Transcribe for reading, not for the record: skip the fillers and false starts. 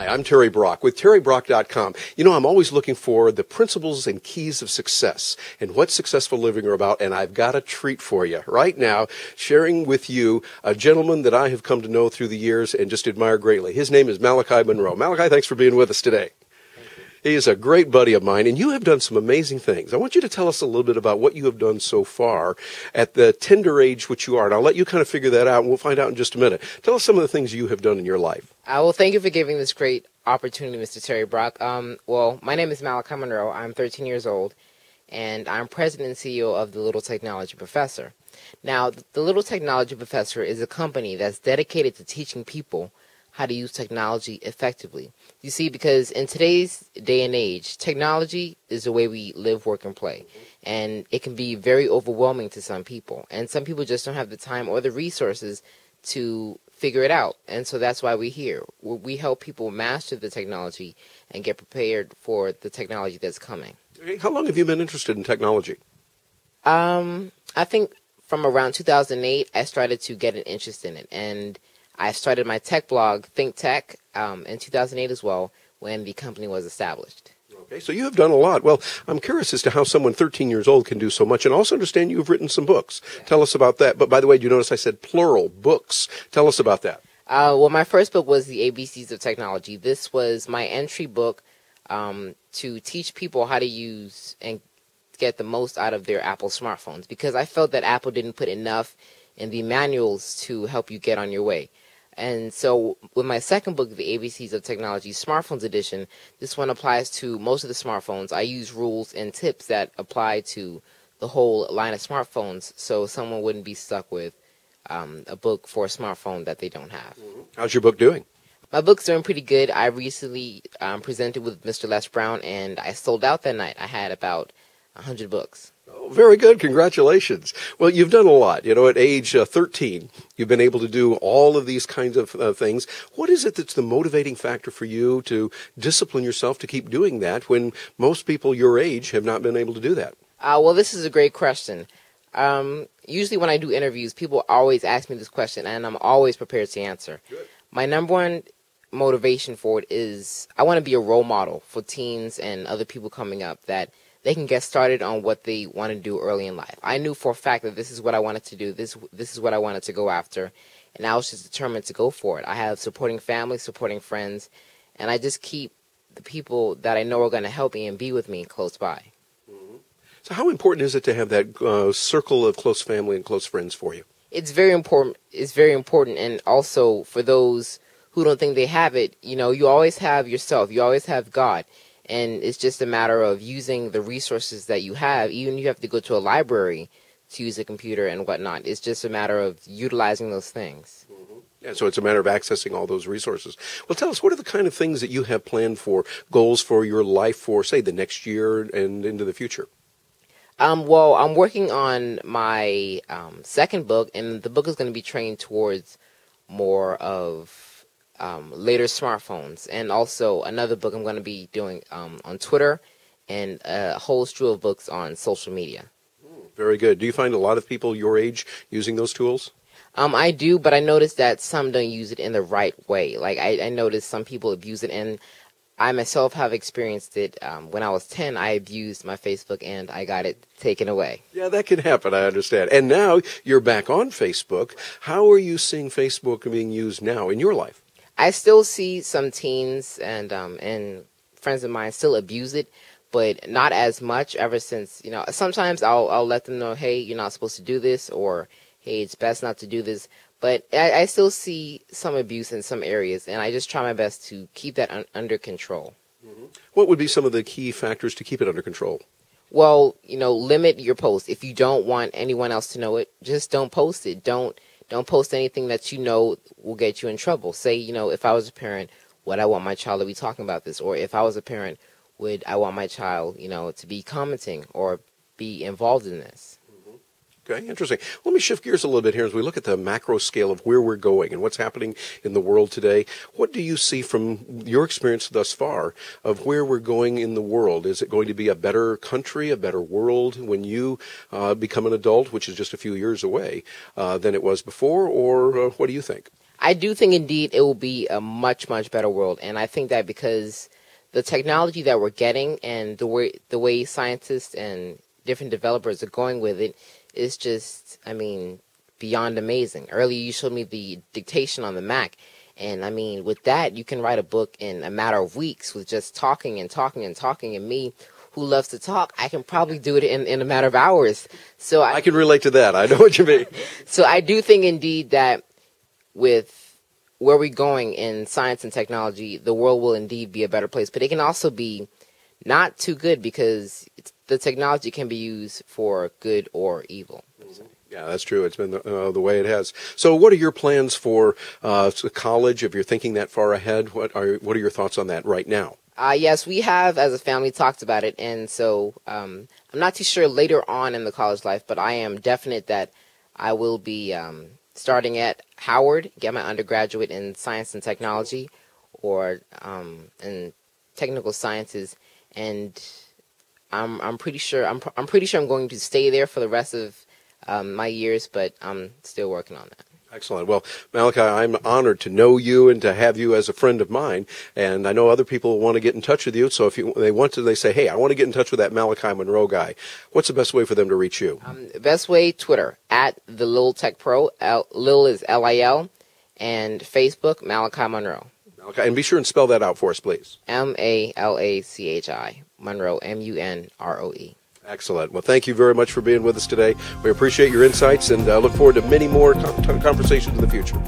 I'm Terry Brock with TerryBrock.com. You know, I'm always looking for the principles and keys of success and what successful living are about, and I've got a treat for you right now, sharing with you a gentleman that I have come to know through the years and just admire greatly. His name is Malachi Munroe. Malachi, thanks for being with us today. He is a great buddy of mine, and you have done some amazing things. I want you to tell us a little bit about what you have done so far at the tender age which you are, and I'll let you kind of figure that out, and we'll find out in just a minute. Tell us some of the things you have done in your life. Well, thank you for giving this great opportunity, Mr. Terry Brock. Well, my name is Malachi Munroe. I'm 13 years old, and I'm president and CEO of the Little Technology Professor. Now, the Little Technology Professor is a company that's dedicated to teaching people how to use technology effectively. You see, because in today's day and age, technology is the way we live, work, and play. And it can be very overwhelming to some people. And some people just don't have the time or the resources to figure it out. And so that's why we're here. We help people master the technology and get prepared for the technology that's coming. How long have you been interested in technology? I think from around 2008, I started to get an interest in it. And I started my tech blog, Think Tech, in 2008 as well, when the company was established. Okay, so you have done a lot. Well, I'm curious as to how someone 13 years old can do so much, and also understand you've written some books. Yeah. Tell us about that. But by the way, do you notice I said plural, books? Tell us about that. Well, my first book was The ABCs of Technology. This was my entry book to teach people how to use and get the most out of their Apple smartphones, because I felt that Apple didn't put enough in the manuals to help you get on your way. And so with my second book, The ABCs of Technology, Smartphones Edition, this one applies to most of the smartphones. I use rules and tips that apply to the whole line of smartphones, so someone wouldn't be stuck with a book for a smartphone that they don't have. How's your book doing? My book's doing pretty good. I recently presented with Mr. Les Brown, and I sold out that night. I had about 100 books. Oh, very good. Congratulations. Well, you've done a lot. You know, at age 13, you've been able to do all of these kinds of things. What is it that's the motivating factor for you to discipline yourself to keep doing that when most people your age have not been able to do that? Well, this is a great question. Usually when I do interviews, people always ask me this question, and I'm always prepared to answer. Good. My number one motivation for it is I want to be a role model for teens and other people coming up, that they can get started on what they want to do early in life. I knew for a fact that this is what I wanted to do. This is what I wanted to go after, and I was just determined to go for it. I have supporting family, supporting friends, and I just keep the people that I know are going to help me and be with me close by. Mm-hmm. So how important is it to have that circle of close family and close friends for you? It's very important. It's very important, and also for those who don't think they have it, you know, you always have yourself. You always have God. And it's just a matter of using the resources that you have. Even if you have to go to a library to use a computer and whatnot, it's just a matter of utilizing those things. Mm-hmm. Yeah, so it's a matter of accessing all those resources. Well, tell us, what are the kind of things that you have planned for, goals for your life for, say, the next year and into the future? Well, I'm working on my second book, and the book is going to be trained towards more of later smartphones, and also another book I'm going to be doing on Twitter, and a whole slew of books on social media. Very good. Do you find a lot of people your age using those tools? I do, but I noticed that some don't use it in the right way. Like I noticed some people abuse it, and I myself have experienced it. When I was 10, I abused my Facebook, and I got it taken away. Yeah, that can happen, I understand. And now you're back on Facebook. How are you seeing Facebook being used now in your life? I still see some teens and friends of mine still abuse it, but not as much. Ever since, you know, sometimes I'll let them know, hey, you're not supposed to do this, or hey, it's best not to do this. But I still see some abuse in some areas, and I just try my best to keep that under control. Mm-hmm. What would be some of the key factors to keep it under control? Well, you know, limit your posts. If you don't want anyone else to know it, just don't post it. Don't post anything that you know will get you in trouble. Say, you know, if I was a parent, would I want my child to be talking about this? Or if I was a parent, would I want my child, you know, to be commenting or be involved in this? Okay, interesting. Let me shift gears a little bit here as we look at the macro scale of where we're going and what's happening in the world today. What do you see from your experience thus far of where we're going in the world? Is it going to be a better country, a better world when you become an adult, which is just a few years away, than it was before, or what do you think? I do think indeed it will be a much, much better world, and I think that because the technology that we're getting and the way scientists and different developers are going with it is just, I mean, beyond amazing. Earlier you showed me the dictation on the Mac, and I mean, with that you can write a book in a matter of weeks with just talking and talking and talking, and me, who loves to talk, I can probably do it in a matter of hours. So I can relate to that. I know what you mean. So I do think indeed that with where we're going in science and technology, the world will indeed be a better place. But it can also be not too good because the technology can be used for good or evil. Yeah, that's true. It's been the way it has. So what are your plans for college, if you're thinking that far ahead? What are your thoughts on that right now? Yes, we have, as a family, talked about it. And so I'm not too sure later on in the college life, but I am definite that I will be starting at Howard, get my undergraduate in science and technology or in technical sciences, and I'm pretty sure I'm going to stay there for the rest of my years, but I'm still working on that. Excellent. Well, Malachi, I'm honored to know you and to have you as a friend of mine. And I know other people want to get in touch with you. So if they say, hey, I want to get in touch with that Malachi Munroe guy. What's the best way for them to reach you? Best way, Twitter, at the Lil Tech Pro. Lil is Lil. And Facebook, Malachi Munroe. Malachi, and be sure and spell that out for us, please. Malachi. Munroe, Munroe. Excellent. Well, thank you very much for being with us today. We appreciate your insights and look forward to many more conversations in the future.